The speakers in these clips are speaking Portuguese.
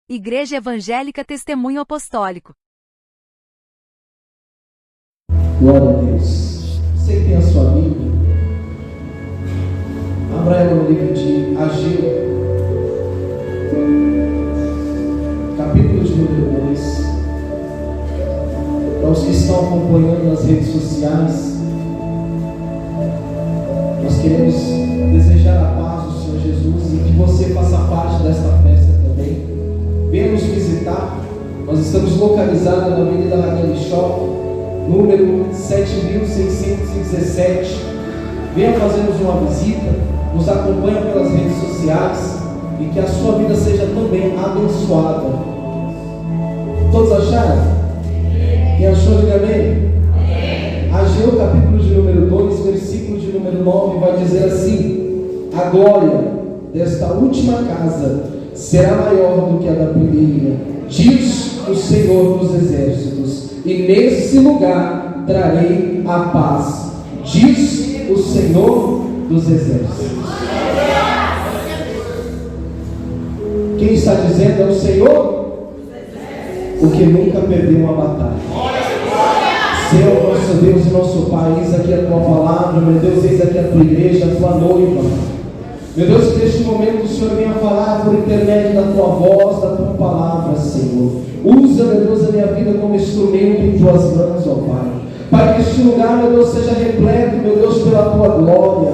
Igreja Evangélica Testemunho Apostólico. Glória a Deus. Você que tem a sua Bíblia, abra ela no livro de Ageu, capítulo de número 2. Para os que estão acompanhando nas redes sociais, nós queremos desejar a paz do Senhor Jesus e que você faça parte desta festa também. Venha nos visitar. Nós estamos localizados na Avenida Raquel Shop, número 7617. Venha fazer-nos uma visita, nos acompanhe pelas redes sociais e que a sua vida seja também abençoada. Todos acharam? Quem achou, diga amém. Ageu, capítulo de número 2, versículo de número 9, vai dizer assim: a glória desta última casa será maior do que a da primeira, diz o Senhor dos Exércitos, e nesse lugar trarei a paz, diz o Senhor dos Exércitos. Quem está dizendo é o Senhor, o que nunca perdeu uma batalha. Senhor, nosso Deus e nosso Pai, eis aqui a tua palavra, meu Deus, eis aqui a tua igreja, a tua noiva. Meu Deus, que neste momento o Senhor venha falar por intermédio da tua voz, da tua palavra, Senhor. Usa, meu Deus, a minha vida como instrumento em tuas mãos, ó Pai. Pai, que este lugar, meu Deus, seja repleto, meu Deus, pela tua glória.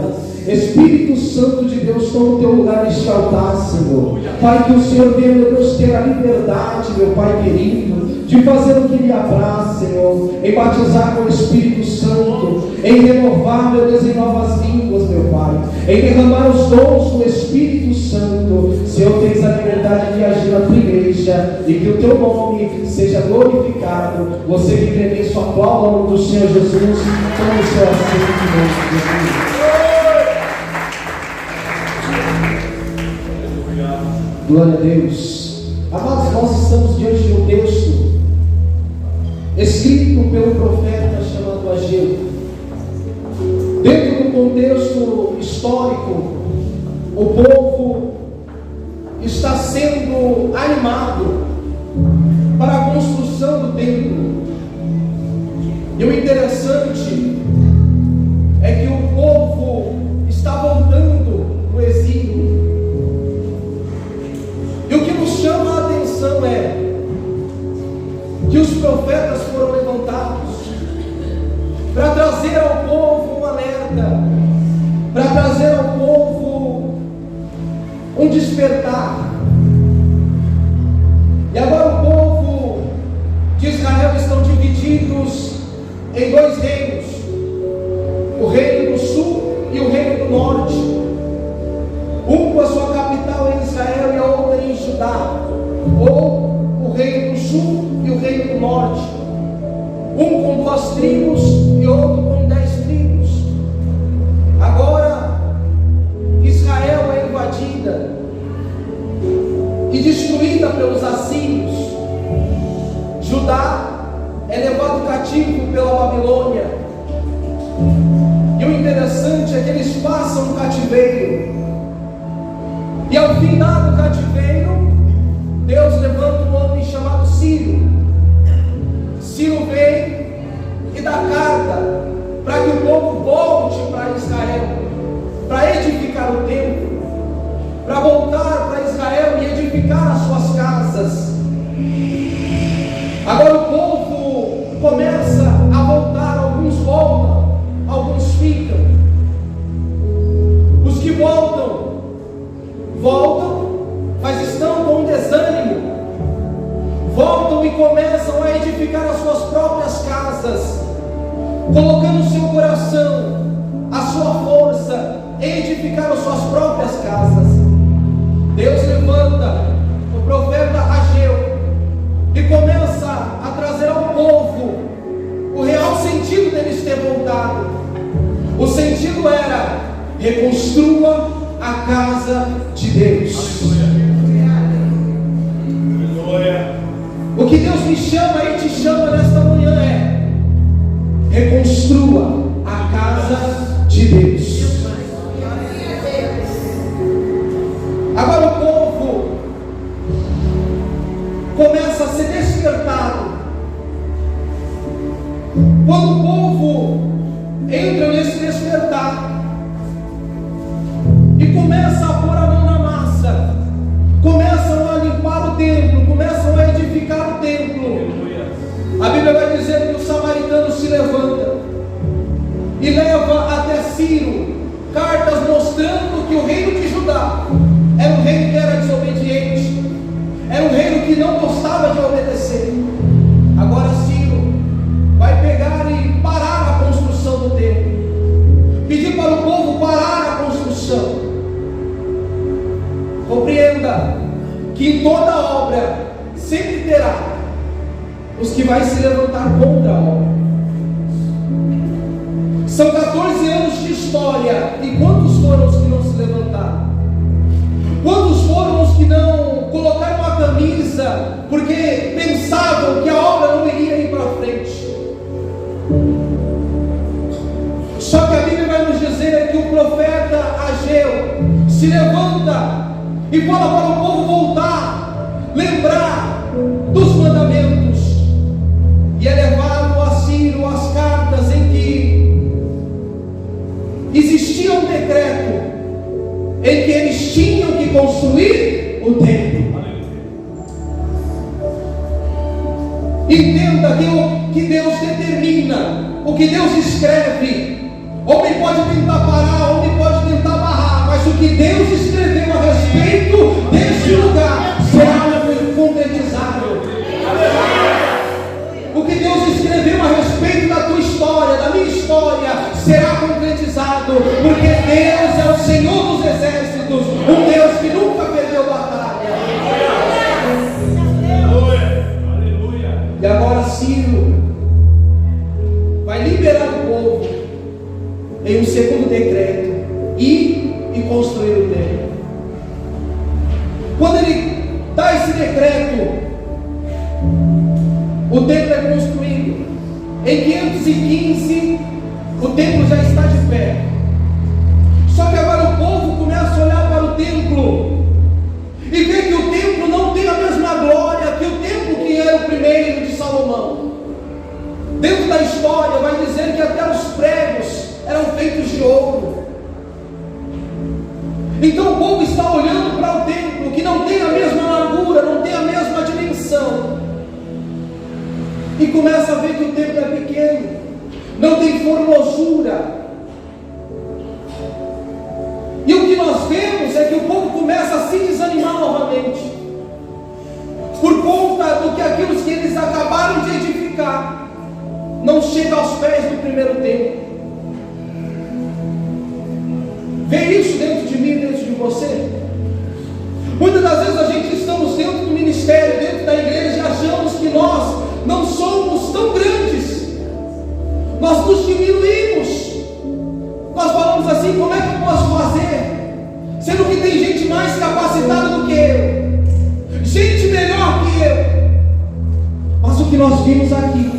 Espírito Santo de Deus, toma o teu lugar neste altar, Senhor. Pai, que o Senhor venha, meu Deus, ter a liberdade, meu Pai querido, de fazer o que lhe apraz, Senhor, em batizar com o Espírito Santo, em renovar, meu Deus, em novas línguas, meu Pai, em derramar os dons do Espírito Santo. Senhor, tens a liberdade de agir na tua igreja e que o teu nome seja glorificado. Você que crê nisso, aplauda o nome do Senhor Jesus. Tome o seu assento em nome de Jesus. Glória a Deus. Amados, nós estamos diante de um texto escrito pelo profeta chamado Ageu. Dentro do contexto histórico, o povo está sendo animado para a construção do templo. E o interessante é que o povo está voltando do exílio. E o que nos chama a atenção é que os profetas foram levantados para trazer ao povo um alerta, para trazer ao povo um despertar. E agora o povo de Israel estão divididos em dois reinos: o reino do sul e o reino do norte, um com a sua capital em Israel e a outra em Judá, ou o reino do sul e o reino do norte, um com 2 tribos e outro com 10 tribos. Agora Israel é invadida e destruída pelos assírios. Judá é levado cativo pela Babilônia. E o interessante é que eles passam no cativeiro, e ao final do cativeiro, Deus levanta um homem chamado Ciro. Ciro vem e dá carta para que o povo volte para Israel, para edificar o templo, para voltar para Israel e edificar as suas casas. Agora o povo começa a voltar, alguns voltam, alguns ficam. Os que voltam, mas estão com desânimo. Voltam e começam a edificar as suas próprias casas, colocando o seu coração, a sua força em edificar as suas próprias casas. Deus levanta o profeta Ageu e começa a trazer ao povo o real sentido deles ter voltado. O sentido era: reconstrua a casa de Deus. O que Deus me chama e te chama nesta manhã é: reconstrua a casa de Deus. Agora o povo começa a ser despertado. Quando o povo entra nesse despertar e começa a pôr a mão na massa, começam a limpar o templo, começam a edificar o templo, a Bíblia vai dizer que o samaritano se levanta e leva até Ciro cartas mostrando que o reino de Judá era um reino que era desobediente, era um reino que não gostava de obedecer. Agora Ciro vai pegar e parar a construção do templo, pedir para o povo parar a construção. Compreenda que em toda obra sempre terá os que vai se levantar contra a obra. São 14 anos de história, e quantos foram os que não se levantaram? Quantos foram os que não colocaram uma camisa porque pensavam que a obra não iria ir para frente? Só que a Bíblia vai nos dizer que o profeta Ageu se levanta e fala para o povo voltar, lembrar dos mandamentos, e é levado a Ciro as cartas em que existia um decreto em que eles tinham que construir o templo. Entenda que Deus determina, o que Deus escreve. Homem pode tentar parar, homem pode tentar barrar, mas o que Deus escreveu a respeito desse lugar será concretizado. O que Deus escreveu a respeito da tua história, da minha história, será concretizado, porque Deus é o Senhor dos exércitos, um Deus que nunca perdeu batalha. E agora Ciro vai liberar o povo em um segundo decreto, ir e construir o templo. Quando ele dá esse decreto, o templo é construído. Em 515, o templo já está de pé. Só que agora o povo começa a olhar para o templo e vê que o templo não tem a mesma glória que o templo que era o primeiro de Salomão. Dentro da história vai dizer que até os pregos eram feitos de ouro. Então o povo está olhando para o templo que não tem a mesma largura, não tem a mesma dimensão, e começa a ver que o templo é pequeno, não tem formosura. E o que nós vemos é que o povo começa a se desanimar novamente, por conta do que aquilo que eles acabaram de edificar não chega aos pés do primeiro templo. Vê isso dentro de mim, dentro de você? Muitas das vezes a gente estamos dentro do ministério, dentro da igreja, e achamos que nós não somos tão grandes, nós nos diminuímos, nós falamos assim: como é que eu posso fazer? Sendo que tem gente mais capacitada do que eu, gente melhor que eu. Mas o que nós vimos aqui,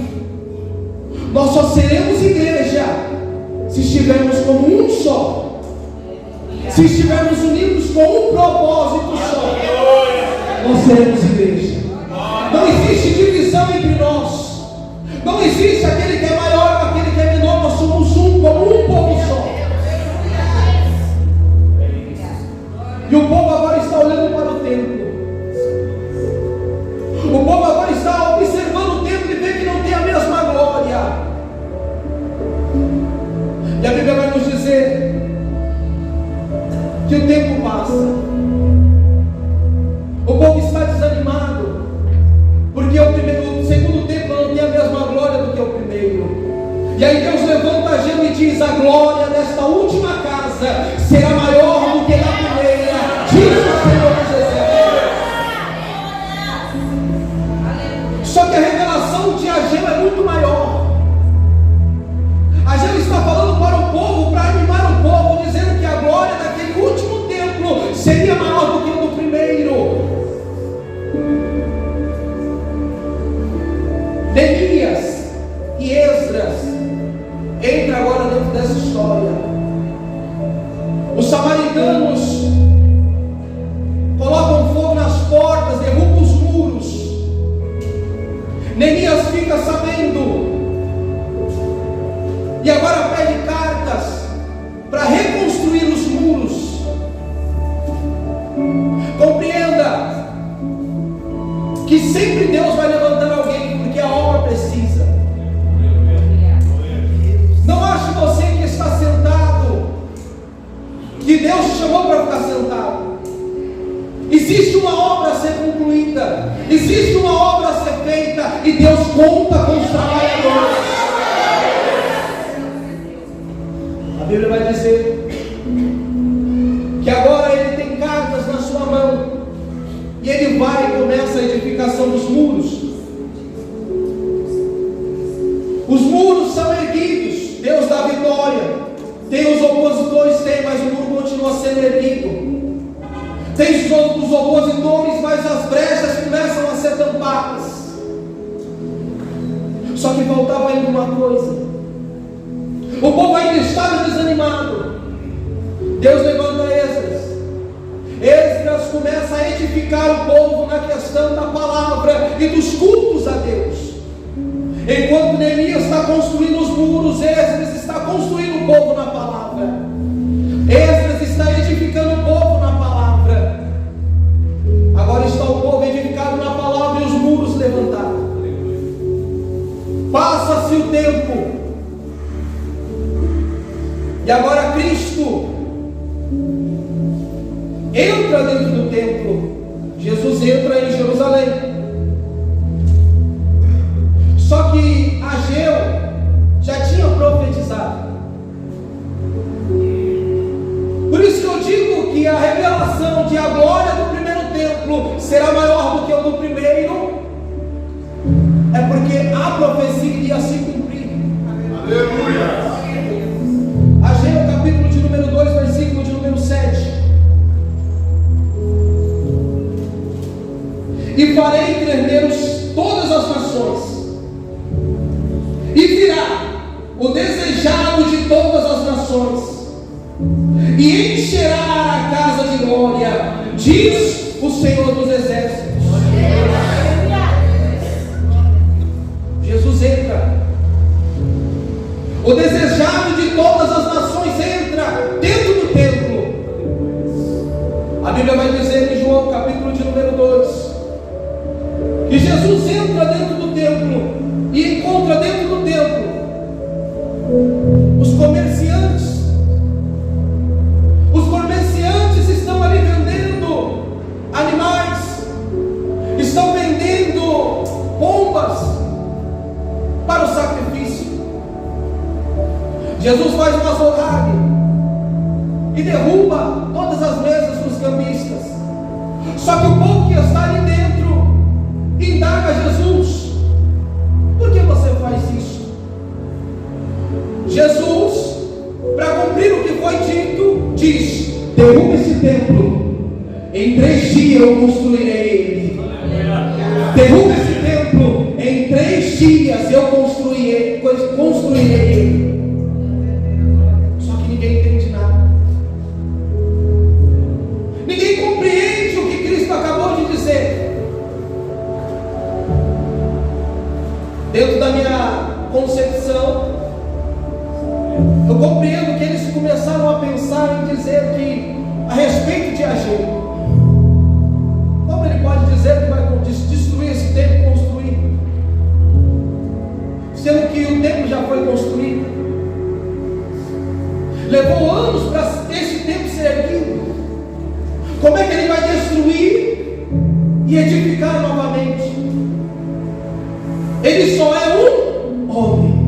nós só seremos igreja se estivermos como um só, se estivermos unidos com um propósito só. Nós seremos igreja. Não existe divisão entre nós, não existe aquele que é maior ou aquele que é menor. Nós somos um, como um povo só. E o povo agora está olhando para o templo, o povo agora está observando o templo e vê que não tem a mesma glória. E a Bíblia vai nos dizer que o tempo passa, o povo está desanimado, porque o segundo templo não tem a mesma glória do que o primeiro. E aí Deus levanta Ageu e diz: a glória desta última casa será maior do que a primeira, diz o Senhor dos exércitos. Só que a revelação de Ageu é muito maior. Ageu está falando para o povo, para animar o povo, dizendo que a glória daquele último templo seria maior do que o do primeiro. Neemias e Esdras entram agora dentro dessa história. Os samaritanos colocam fogo nas portas, derrubam os muros, fica sabendo. E agora pede cartas para reconstruir os muros. Compreenda que sempre Deus vai levantar alguém, porque a obra precisa. Não ache você que está sentado, que Deus te chamou para ficar sentado. Existe uma obra a ser concluída, existe uma obra a ser feita, e Deus conta com os trabalhadores. A Bíblia vai dizer que agora ele tem cartas na sua mão, e ele vai e começa a edificação dos muros. Os muros são erguidos, Deus dá vitória. Tem os opositores, mas o muro continua sendo erguido. Tem os opositores, mas as brechas começam a ser tampadas. Só que faltava ainda uma coisa. O povo ainda estava desanimado. Deus levanta Esdras. Esdras começa a edificar o povo na questão da palavra e dos cultos a Deus. Enquanto Neemias está construindo os muros, Esdras está construindo o povo na palavra. Esdras está edificando o povo na palavra. Agora está o povo edificado na palavra e os muros levantados. Passa-se o tempo. E agora Cristo entra dentro do templo. Jesus entra em Jerusalém. Só que Ageu já tinha profetizado. Por isso que eu digo que a revelação de a glória do primeiro templo será maior do que o do primeiro, é porque a profecia iria se cumprir. Aleluia! Ageu, capítulo de número 2, versículo de número 7. E farei tremer todas as nações, e virá o desejado de todas as nações, e encherá a casa de glória, diz o Senhor dos Exércitos. Jesus entra. O desejado de todas as nações entra dentro do templo. A Bíblia vai dizer em João, capítulo de número 2, que Jesus entra dentro do templo e encontra dentro do templo os comerciantes. Os comerciantes estão ali vendendo animais, estão vendendo pombas para o sacrifício. Jesus faz uma azorrague e derruba todas as mesas dos cambistas. Só que o povo que está ali dentro indaga a Jesus: por que você faz isso? Jesus, para cumprir o que foi dito, diz: derruba esse templo, em 3 dias eu construirei ele. Derruba esse templo, em 3 dias eu construirei ele. Só que ninguém entende nada. Ninguém compreende o que Cristo acabou de dizer. Dentro da minha concepção, eu compreendo que eles começaram a pensar em dizer que, a respeito de Ageu, como ele pode dizer que vai destruir esse templo e construir, sendo que o templo já foi construído? Levou anos para esse templo ser erguido. Como é que ele vai destruir e edificar novamente? Ele só é um homem.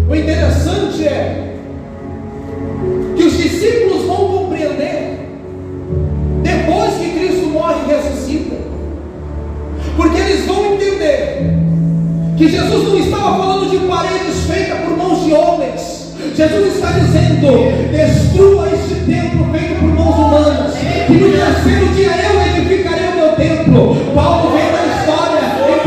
O interessante é que os discípulos vão compreender depois que Cristo morre e ressuscita, porque eles vão entender que Jesus não estava falando de paredes feitas por mãos de homens. Jesus está dizendo: destrua este templo feito por mãos humanas, e no terceiro dia eu edificarei o meu templo. Paulo vem da história em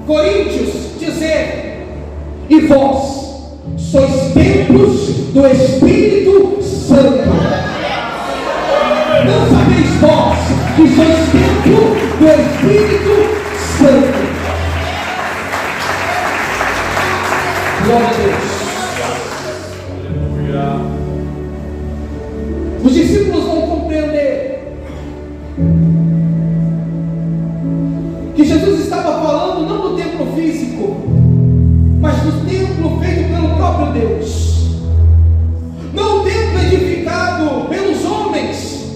1 Coríntios dizer: e vós sois templos do Espírito Santo. Os discípulos vão compreender que Jesus estava falando não do templo físico, mas do templo feito pelo próprio Deus. Não o templo edificado pelos homens,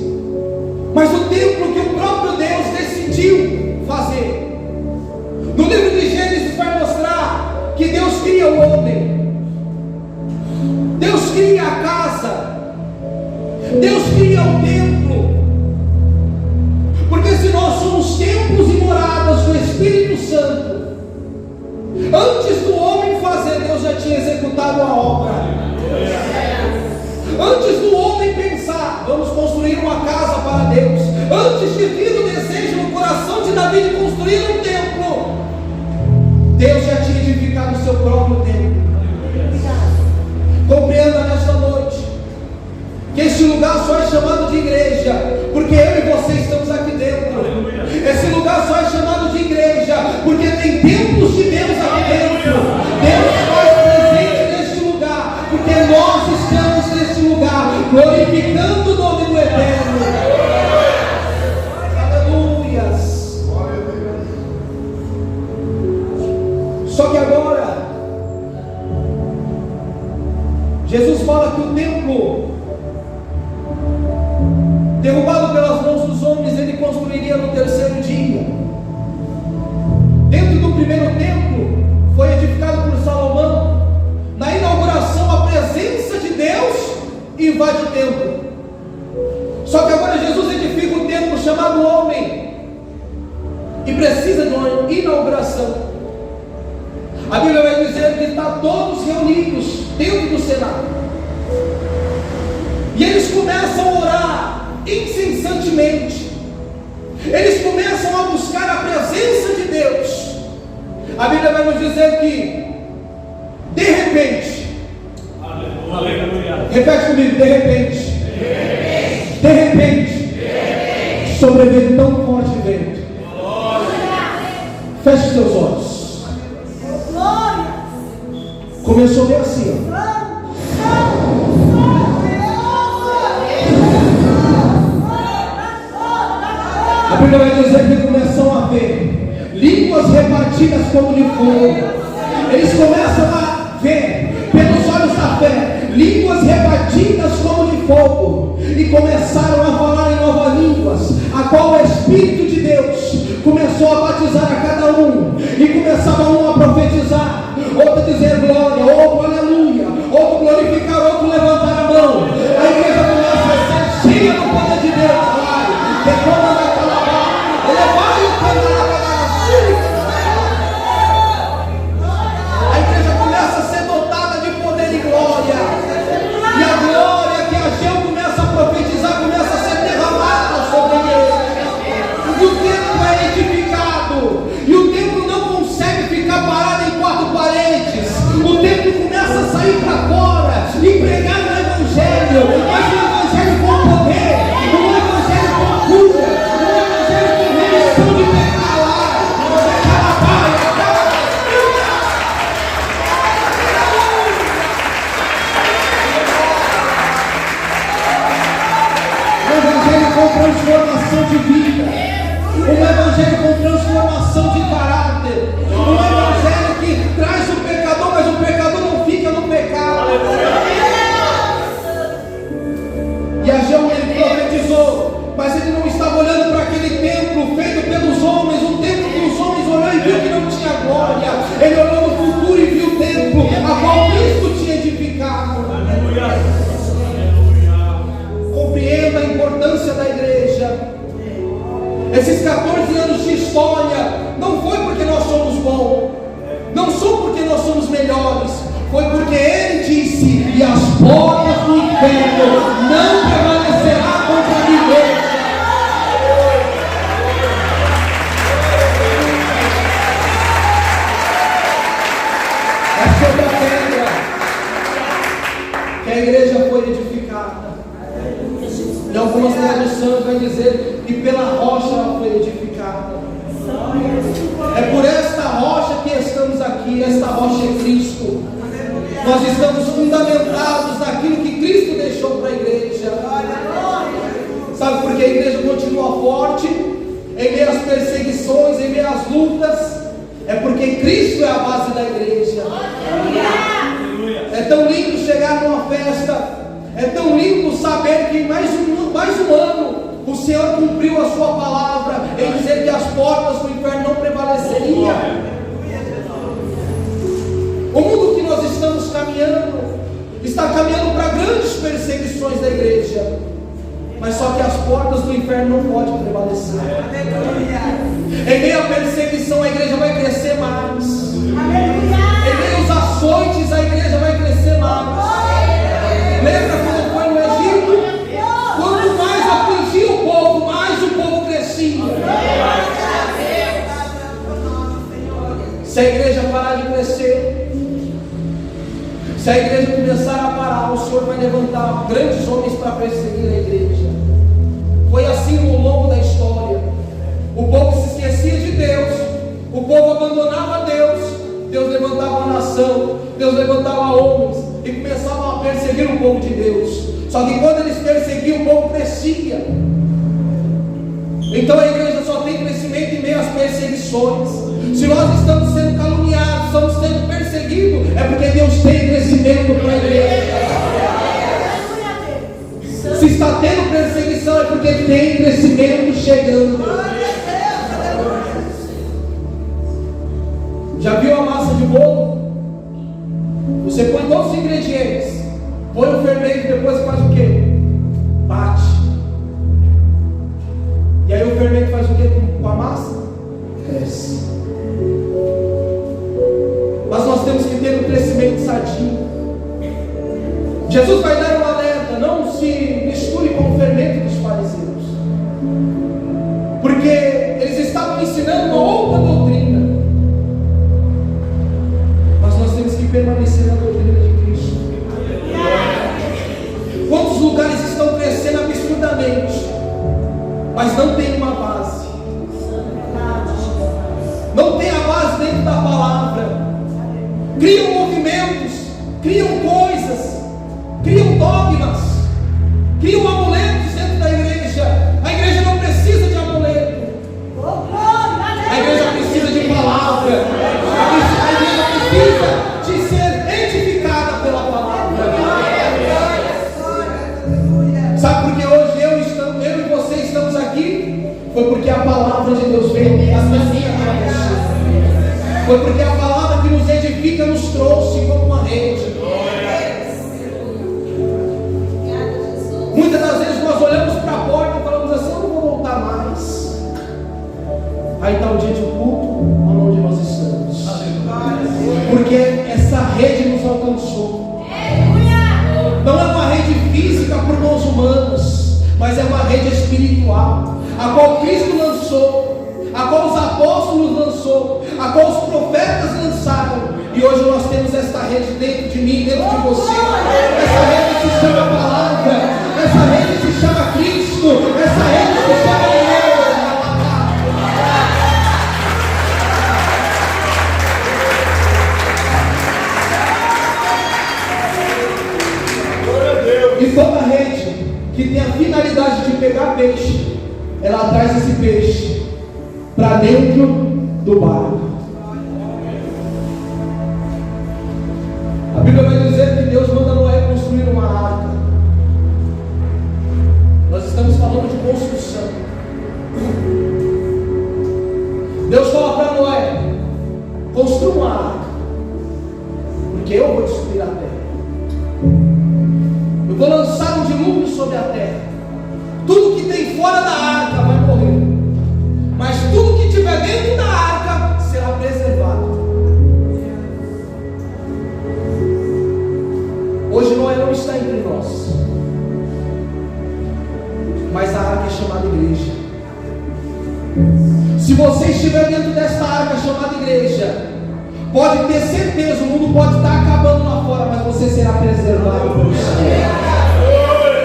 mas o templo que o próprio Deus decidiu fazer. No livro de Gênesis vai mostrar que Deus cria o homem, Deus cria a casa, Deus cria o templo. Porque se nós somos templos e moradas do Espírito Santo, antes do homem fazer, Deus já tinha executado a obra. Antes do homem pensar, vamos construir uma casa para Deus, antes de vir o desejo no coração de Davi de construir um templo, Deus já tinha edificado o seu próprio templo. Compreenda nesta noite que este lugar só é chamado de igreja porque eu e você estamos aqui dentro. Esse lugar só é chamado de igreja porque tem templos de Deus aqui dentro. Deus faz presente neste lugar porque nós estamos neste lugar glorificando o nome do Eterno. Aleluias. Só que agora Jesus fala que o templo derrubado pelas mãos dos homens, ele construiria no terceiro dia. Dentro do primeiro templo, foi edificado por Salomão. Na inauguração, a presença de Deus invade o templo. Só que agora Jesus edifica um templo chamado homem, e precisa de uma inauguração. A Bíblia vai dizer que está todos reunidos dentro do cenário, e eles começam a orar incessantemente. Eles começam a buscar a presença de Deus. A Bíblia vai nos dizer que de repente, aleluia. Repete comigo, de repente, sobreveio tão forte vento. Feche os teus olhos. Começou bem assim, ó. A Bíblia vai dizer que começam a ver línguas repartidas como de fogo. Eles começam a ver, pelos olhos da fé, línguas repartidas como de fogo, e começaram a falar em novas línguas, a qual o Espírito de Deus começou a batizar a cada um, e começava um a profetizar, outro a dizer glória, outro aleluia, outro glorificar, outro levantar a mão. A igreja começa a ser cheia do poder de Deus. A igreja começa a ser dotada de poder e glória, e a glória que Ageu começa a profetizar começa a ser derramada sobre a igreja, e o templo é edificado, e o templo não consegue ficar parado em quatro paredes. O templo começa a sair para fora e pregar o evangelho, mas o evangelho com poder, o evangelho com cura, de pecar lá, o evangelho com transformação de vida, um evangelho com transformação de caráter, um evangelho que traz o pecador, mas o pecador não fica no pecado. E Ageu, ele profetizou, mas ele não estava olhando para aquele templo feito pelos homens, um templo que os homens olhou e viu que não tinha glória. Ele olhou no futuro e viu o templo a qual Cristo tinha edificado. Compreenda a importância da igreja. Esses 14 anos de história não foi porque nós somos bons, não são porque nós somos melhores, foi porque Ele disse: e as portas do inferno não prevalecerá contra a igreja. É sobre a pedra que a igreja foi edificada. Em algumas traduções vai dizer que pela rocha ela foi edificada. É por esta rocha que estamos aqui. Esta rocha é Cristo. Nós estamos fundamentados naquilo que Cristo deixou para a igreja. porque Cristo é a base da igreja. É tão lindo chegar numa festa, é tão lindo saber que mais um ano o Senhor cumpriu a sua palavra em dizer que as portas do inferno não prevaleceriam. O mundo que nós estamos caminhando está caminhando para grandes perseguições da igreja, mas só que as portas do inferno não podem prevalecer. Em meio à perseguição, a igreja vai crescer mais. Em meio aos açoites, a igreja vai crescer mais. Lembra quando foi no Egito? Quanto mais afligia o povo, mais o povo crescia. Se a igreja parar de crescer, se a igreja começar a parar, o Senhor vai levantar grandes homens para perseguir a igreja. Foi assim ao longo da história. O povo se esquecia de Deus, o povo abandonava Deus, Deus levantava uma nação, Deus levantava homens e começavam a perseguir o povo de Deus. Só que quando eles perseguiam, o povo crescia. Então a igreja só tem crescimento em meio às perseguições. Se nós estamos sendo caluniados, estamos sendo perseguidos, é porque Deus tem crescimento para a igreja. Se está tendo perseguição, é porque tem crescimento chegando. Já viu a massa de bolo? Você põe todos os ingredientes, põe o fermento e depois faz o quê? Bate. E aí o fermento faz o quê com a massa? Cresce. Mas nós temos que ter um crescimento sadio. Jesus vai dar um alerta: não se misture com o fermento dos fariseus, porque eles estavam ensinando uma outra doutrina. Mas nós temos que permanecer na doutrina de Cristo. Quantos lugares estão crescendo absurdamente, mas não tem uma base, não tem a base dentro da palavra. Criam movimentos, criam coisas, criam dogmas, criam amuletos dentro da igreja. A igreja não precisa de amuleto, a igreja precisa de palavra, a igreja precisa de ser edificada pela palavra. Sabe por que hoje eu e você estamos aqui? Foi porque a palavra de Deus veio a minha vida para você. Foi porque a palavra que nos edifica nos trouxe como uma rede. Muitas das vezes nós olhamos para a porta e falamos assim: eu não vou voltar mais. Aí está o dia de culto onde nós estamos, porque essa rede nos alcançou. Não é uma rede física por mãos humanas, mas é uma rede espiritual, a qual Cristo lançou, a qual os apóstolos lançou, a qual os profetas lançaram. E hoje nós temos esta rede dentro de mim, dentro de você. Essa rede se chama palavra, essa rede se chama Cristo, essa rede se chama igreja. E toda rede que tem a finalidade de pegar peixe, ela traz esse peixe para dentro do barco. A Bíblia vai dizer que Deus manda Noé construir uma arca. Nós estamos falando de construção. Deus fala para Noé: construa uma arca, porque eu vou destruir a terra. Eu vou lançar um dilúvio sobre a terra. Tudo que tem fora da arca vai morrer, mas tudo que tiver dentro da arca será preservado. Hoje Noé não está entre nós, mas a arca é chamada igreja. Se você estiver dentro desta arca chamada igreja, pode ter certeza, o mundo pode estar acabando lá fora, mas você será preservado por Deus.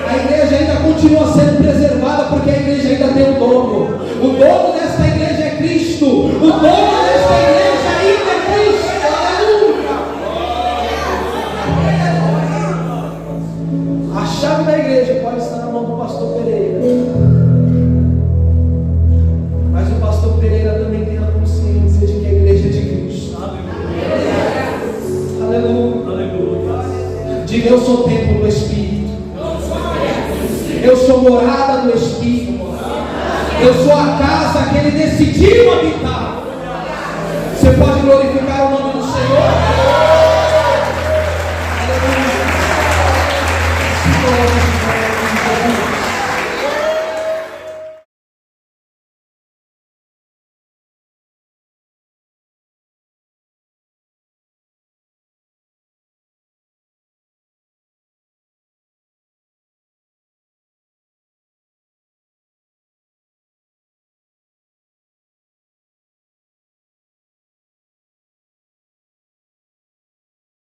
A igreja ainda continua sendo preservada, porque a igreja ainda tem um dono. O dono desta igreja é Cristo. O dono desta igreja ainda é Cristo. Aleluia. A chave da igreja pode estar na mão do pastor Pereira, mas o pastor Pereira também tem a consciência de que a igreja é de Cristo. Diga: eu sou templo do Espírito. Eu sou morada do Espírito. Eu sou a casa que Ele decidiu habitar. Você pode glorificar o nome do Senhor?